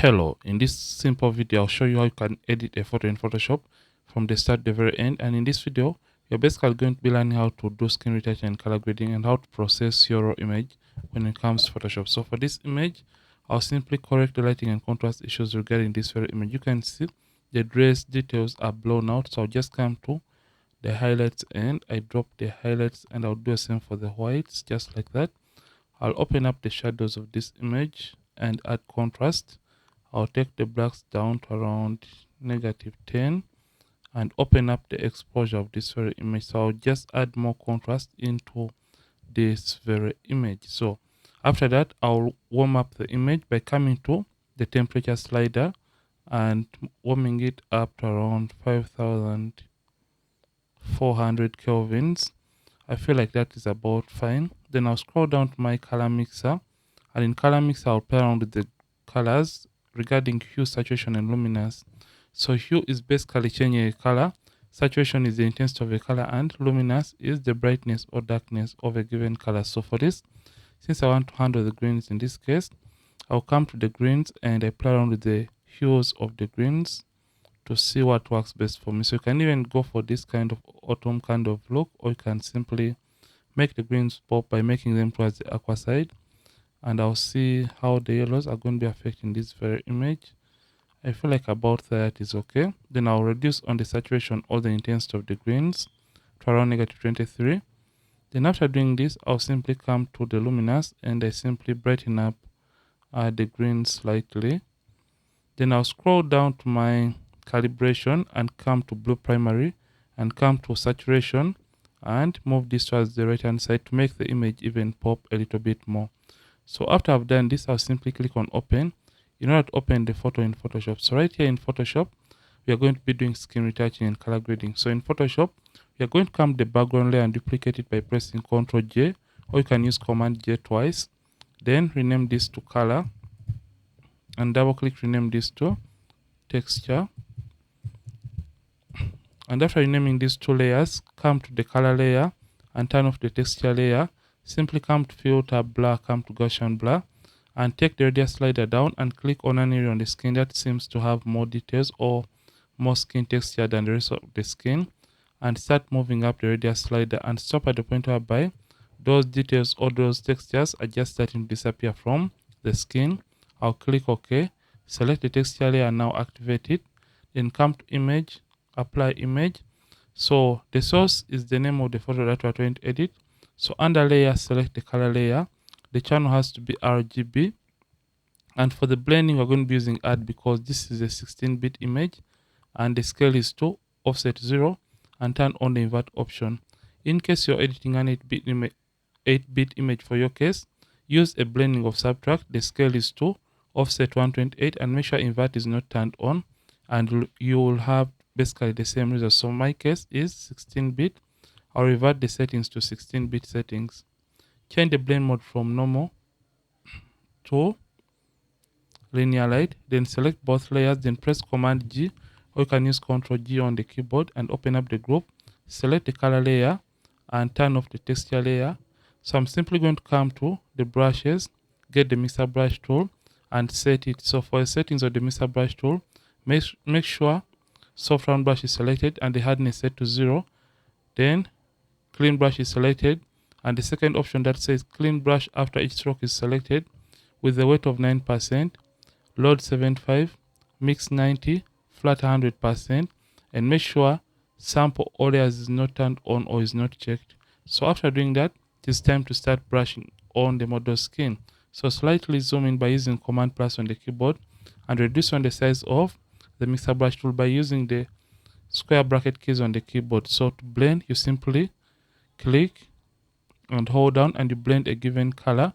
Hello, in this simple video I'll show you how you can edit a photo in Photoshop from the start to the very end. And in this video you're basically going to be learning how to do skin retouching and color grading and how to process your raw image when it comes to Photoshop. So for this image I'll simply correct the lighting and contrast issues regarding this very image. You can see the dress details are blown out, so I'll just come to the highlights and I drop the highlights, and I'll do the same for the whites, just like that. I'll open up the shadows of this image and add contrast. I'll take the blacks down to around -10 and open up the exposure of this very image. So I'll just add more contrast into this very image. So after that, I'll warm up the image by coming to the temperature slider and warming it up to around 5400 kelvins. I feel like that is about fine. Then I'll scroll down to my color mixer, and in color mixer I'll play around with the colors regarding hue, saturation and luminance. So hue is basically changing a color, saturation is the intensity of a color, and luminance is the brightness or darkness of a given color. So for this, since I want to handle the greens in this case, I'll come to the greens and I play around with the hues of the greens to see what works best for me. So you can even go for this kind of autumn kind of look, or you can simply make the greens pop by making them towards the aqua side, and I'll see how the yellows are going to be affecting this very image. I feel like about that is okay. Then I'll reduce on the saturation or the intensity of the greens to around -23. Then after doing this, I'll simply come to the luminance and I simply brighten up the greens slightly. Then I'll scroll down to my calibration and come to blue primary and come to saturation and move this towards the right hand side to make the image even pop a little bit more. So after I've done this, I'll simply click on open in order to open the photo in Photoshop. So right here in Photoshop, we are going to be doing skin retouching and color grading. So in Photoshop, we are going to come to the background layer and duplicate it by pressing Ctrl J, or you can use Command J twice. Then rename this to color and double click rename this to texture. And after renaming these two layers, come to the color layer and turn off the texture layer. Simply come to filter, blur, come to Gaussian blur and take the radius slider down and click on an area on the skin that seems to have more details or more skin texture than the rest of the skin, and start moving up the radius slider and stop at the point whereby those details or those textures are just starting to disappear from the skin. I'll click OK, select the texture layer and now activate it. Then come to image, apply image. So the source is the name of the photo that we're going to edit. So under layer, select the color layer. The channel has to be RGB. And for the blending, we're going to be using add because this is a 16-bit image and the scale is to offset 0, and turn on the invert option. In case you're editing an 8-bit image for your case, use a blending of subtract. The scale is to offset 128 and make sure invert is not turned on, and you will have basically the same result. So my case is 16-bit. I'll revert the settings to 16-bit settings. Change the blend mode from normal to linear light. Then select both layers. Then press Command G, or you can use Ctrl G on the keyboard and open up the group. Select the color layer and turn off the texture layer. So I'm simply going to come to the brushes, get the mixer brush tool and set it. So for the settings of the mixer brush tool, make sure soft round brush is selected and the hardness set to 0. Then clean brush is selected, and the second option that says clean brush after each stroke is selected with the weight of 9%, load 75, mix 90, flat 100%, and make sure sample all layers is not turned on or is not checked. So after doing that, it's time to start brushing on the model skin. So slightly zoom in by using Command plus on the keyboard and reduce on the size of the mixer brush tool by using the square bracket keys on the keyboard. So to blend, you simply click and hold down and you blend a given color.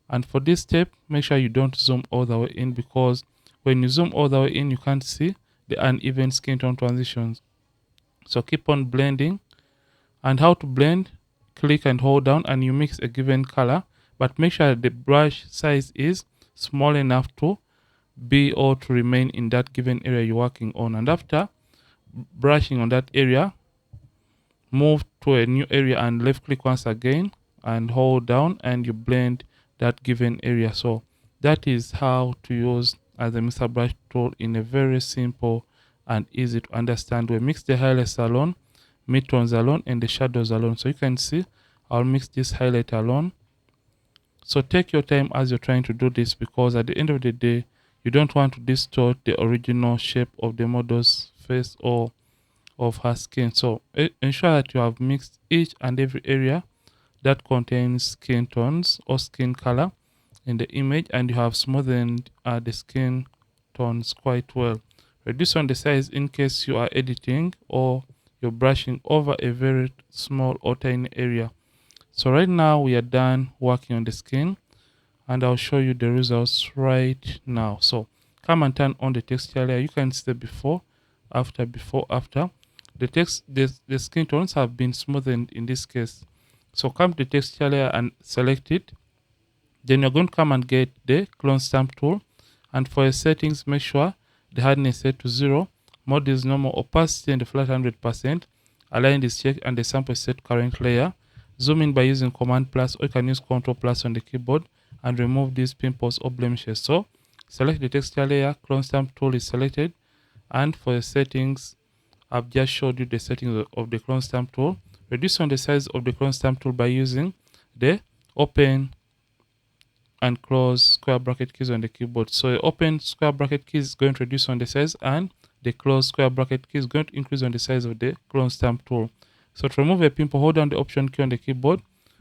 And for this step, make sure you don't zoom all the way in, because when you zoom all the way in, you can't see the uneven skin tone transitions. So keep on blending. And how to blend, click and hold down and you mix a given color, but make sure the brush size is small enough to be or to remain in that given area you're working on. And after brushing on that area, move to a new area and left click once again and hold down and you blend that given area. So that is how to use the Mr. Brush tool in a very simple and easy to understand way. Mix the highlights alone, midtones alone, and the shadows alone. So you can see I'll mix this highlight alone. So take your time as you're trying to do this, because at the end of the day, you don't want to distort the original shape of the model's face or of her skin. So ensure that you have mixed each and every area that contains skin tones or skin color in the image, and you have smoothened the skin tones quite well. Reduce on the size in case you are editing or you're brushing over a very small or tiny area. So right now we are done working on the skin, and I'll show you the results right now. So come and turn on the texture layer. You can see the before, after, before, after. The skin tones have been smoothened in this case. So come to the texture layer and select it. Then you're going to come and get the clone stamp tool, and for your settings, make sure the hardness set to 0, mode is normal, opacity and the flat 100%, align is checked, and the sample is set to current layer. Zoom in by using Command plus, or you can use Control plus on the keyboard and remove these pimples or blemishes. So select the texture layer, clone stamp tool is selected, and for your settings, I've just showed you the settings of the clone stamp tool. Reduce on the size of the clone stamp tool by using the open and close square bracket keys on the keyboard. So open square bracket key is going to reduce on the size, and the close square bracket key is going to increase on the size of the clone stamp tool. So to remove a pimple, hold down the option key on the keyboard,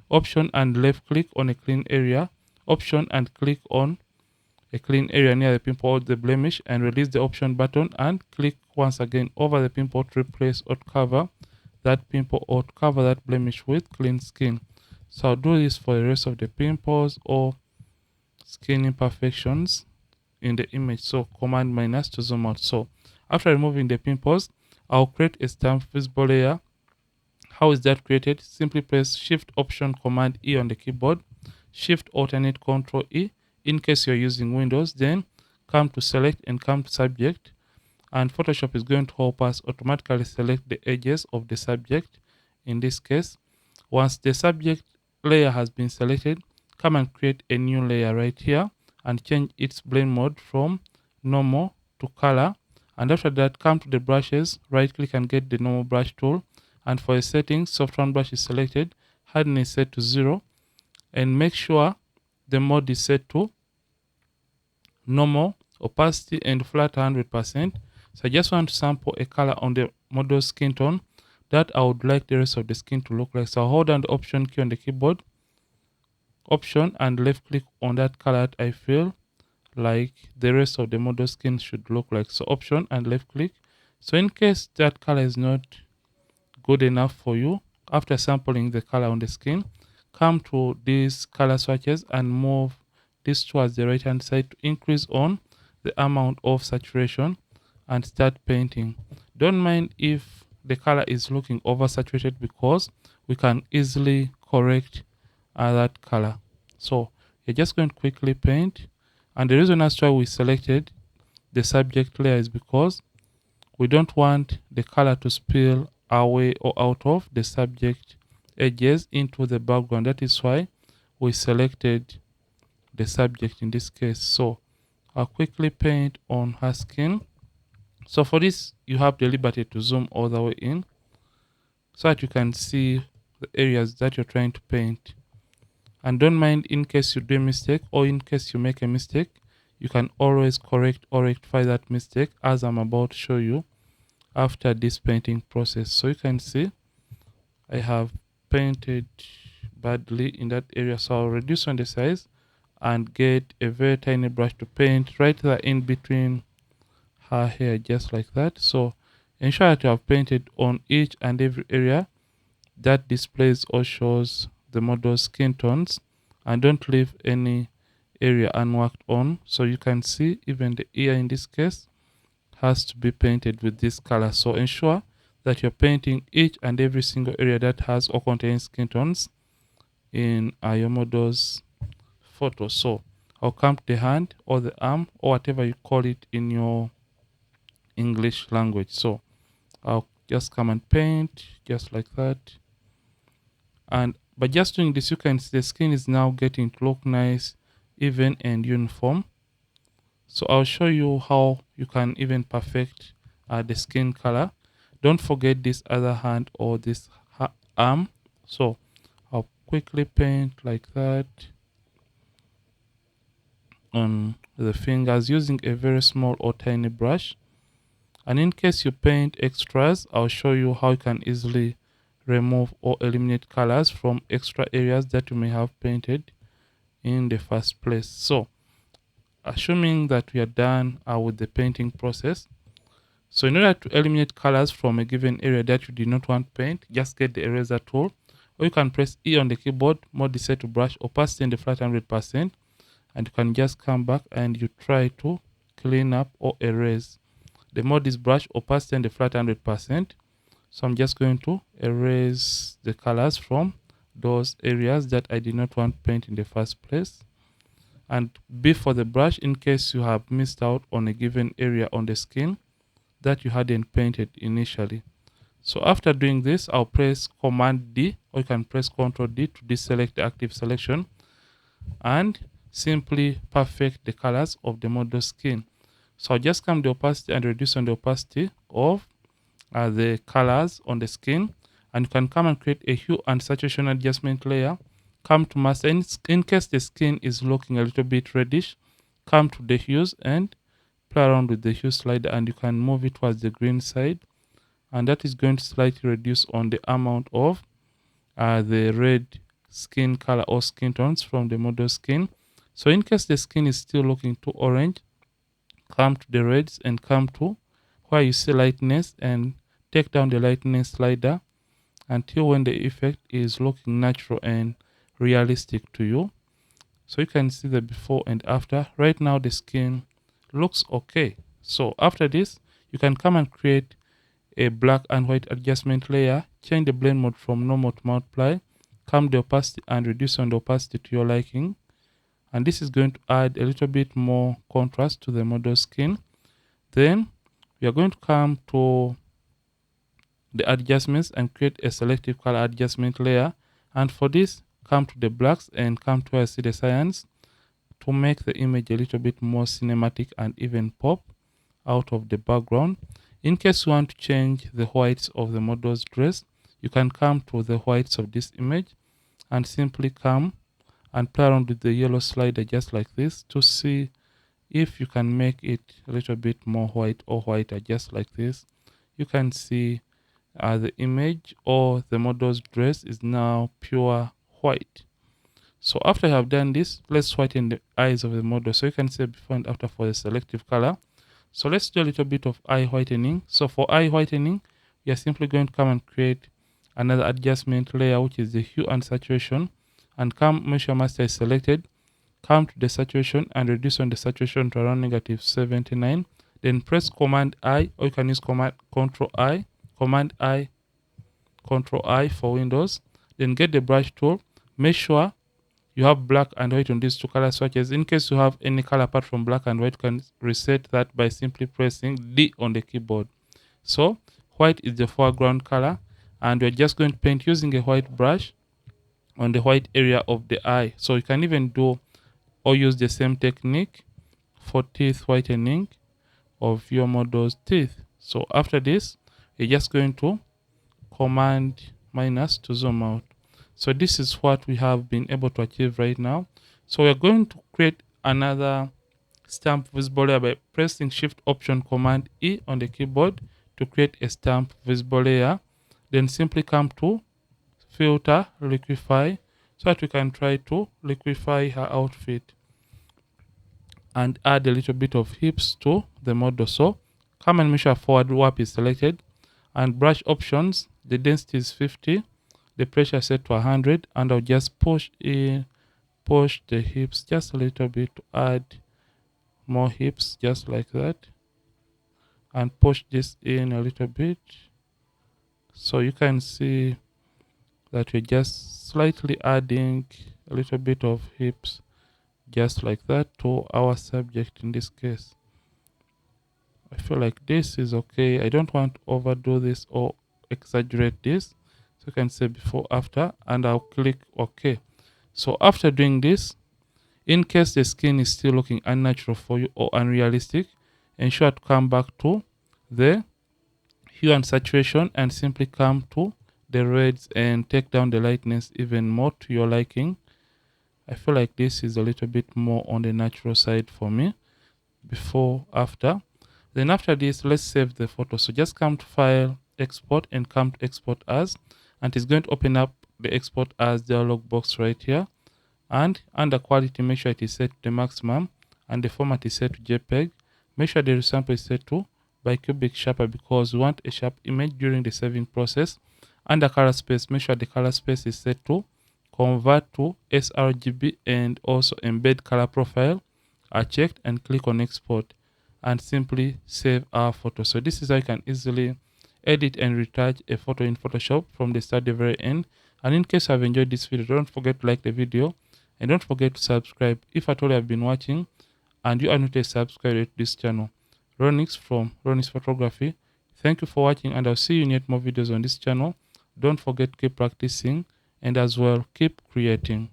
option and left click on a clean area, option and click on a clean area near the pimple or the blemish, and release the option button and click once again over the pimple to replace or to cover that pimple or to cover that blemish with clean skin. So I'll do this for the rest of the pimples or skin imperfections in the image. So command minus to zoom out. So after removing the pimples, I'll create a stamp visible layer. How is that created? Simply press Shift Option Command E on the keyboard, Shift Alternate Control E in case you're using Windows, then come to select and come to subject, and Photoshop is going to help us automatically select the edges of the subject. In this case, once the subject layer has been selected, come and create a new layer right here and change its blend mode from normal to color. And after that, come to the brushes, right click and get the normal brush tool, and for a setting, soft round brush is selected, hardness set to 0, and make sure the mode is set to normal, opacity and flat 100%. So I just want to sample a color on the model skin tone that I would like the rest of the skin to look like. So I'll hold down the option key on the keyboard, option and left click on that color that I feel like the rest of the model skin should look like. So option and left click. So in case that color is not good enough for you, after sampling the color on the skin, come to these color swatches and move this towards the right hand side to increase on the amount of saturation and start painting. Don't mind if the color is looking oversaturated, because we can easily correct that color. So you're just going to quickly paint, and the reason as to why we selected the subject layer is because we don't want the color to spill away or out of the subject edges into the background. That is why we selected the subject in this case. So I'll quickly paint on her skin. So for this, you have the liberty to zoom all the way in so that you can see the areas that you're trying to paint. And don't mind in case you do a mistake, or in case you make a mistake, you can always correct or rectify that mistake, as I'm about to show you after this painting process. So you can see I have painted badly in that area, so I'll reduce on the size and get a very tiny brush to paint right there in between her hair, just like that. So ensure that you have painted on each and every area that displays or shows the model's skin tones, and don't leave any area unworked on. So you can see even the ear in this case has to be painted with this color. So ensure that you're painting each and every single area that has or contains skin tones in your model's photo. So I'll come to the hand or the arm or whatever you call it in your English language. So I'll just come and paint just like that. And by just doing this, you can see the skin is now getting to look nice, even and uniform. So I'll show you how you can even perfect the skin color. Don't forget this other hand or this arm. So I'll quickly paint like that on the fingers using a very small or tiny brush. And in case you paint extras, I'll show you how you can easily remove or eliminate colors from extra areas that you may have painted in the first place. So assuming that we are done with the painting process, so in order to eliminate colors from a given area that you did not want to paint, just get the eraser tool, or you can press E on the keyboard, mode the set to brush, opacity in the flat 100%, and you can just come back and you try to clean up or erase. The mode is brush, opacity in the flat 100%. So I'm just going to erase the colors from those areas that I did not want to paint in the first place. And B for the brush, in case you have missed out on a given area on the skin that you hadn't painted initially. So after doing this, I'll press Command D, or you can press Ctrl D to deselect the active selection and simply perfect the colors of the model skin. So I'll just come the opacity and reduce on the opacity of the colors on the skin, and you can come and create a hue and saturation adjustment layer. Come to master. In case the skin is looking a little bit reddish, come to the hues and play around with the hue slider, and you can move it towards the green side, and that is going to slightly reduce on the amount of the red skin color or skin tones from the model skin. So in case the skin is still looking too orange, come to the reds and come to where you see lightness and take down the lightness slider until when the effect is looking natural and realistic to you. So you can see the before and after. Right now the skin looks okay. So after this, you can come and create a black and white adjustment layer. Change the blend mode from normal to multiply. Come the opacity and reduce on the opacity to your liking. And this is going to add a little bit more contrast to the model skin. Then we are going to come to the adjustments and create a selective color adjustment layer. And for this, come to the blacks and come to where I see the cyans to make the image a little bit more cinematic and even pop out of the background. In case you want to change the whites of the model's dress, you can come to the whites of this image and simply come and play around with the yellow slider just like this to see if you can make it a little bit more white or whiter just like this. You can see the image or the model's dress is now pure white. So after I have done this, let's whiten the eyes of the model. So you can see before and after for the selective color. So let's do a little bit of eye whitening. So for eye whitening, we are simply going to come and create another adjustment layer, which is the hue and saturation. And make sure master is selected. Come to the saturation and reduce on the saturation to around -79. Then press Command I, or you can use Command Command I, Control I for Windows. Then get the brush tool. Make sure you have black and white on these two color swatches. In case you have any color apart from black and white, you can reset that by simply pressing D on the keyboard. So white is the foreground color, and we're just going to paint using a white brush on the white area of the eye. So you can even do or use the same technique for teeth whitening of your model's teeth. So after this, you're just going to Command minus to zoom out. So this is what we have been able to achieve right now. So we're going to create another stamp visible layer by pressing Shift Option Command E on the keyboard to create a stamp visible layer. Then simply come to Filter, Liquify, so that we can try to liquify her outfit and add a little bit of hips to the model. So come and make sure forward warp is selected, and brush options, the density is 50, the pressure set to 100, and I'll just push the hips just a little bit to add more hips just like that, and push this in a little bit. So you can see that we're just slightly adding a little bit of hips just like that to our subject in this case. I feel like this is okay. I don't want to overdo this or exaggerate this. So you can say before, after, and I'll click OK. So after doing this, In case the skin is still looking unnatural for you or unrealistic, ensure to come back to the hue and saturation and simply come to the reds and take down the lightness even more to your liking. I feel like this is a little bit more on the natural side for me. Before, after. Then after this, let's save the photo. So just come to File, Export, and come to Export As, and it's going to open up the Export As dialog box right here. And under Quality, make sure it is set to the maximum, and the format is set to JPEG. Make sure the resample is set to bicubic sharper because we want a sharp image during the saving process. Under Color Space, make sure the color space is set to Convert to sRGB, and also Embed Color Profile are checked, and click on Export and simply save our photo. So this is how you can easily edit and retouch a photo in Photoshop from the start to the very end. And in case you have enjoyed this video, don't forget to like the video and don't forget to subscribe if at all you have been watching and you are not a subscriber to this channel. Ronix from Ronix Photography. Thank you for watching, and I'll see you in yet more videos on this channel. Don't forget to keep practicing and as well keep creating.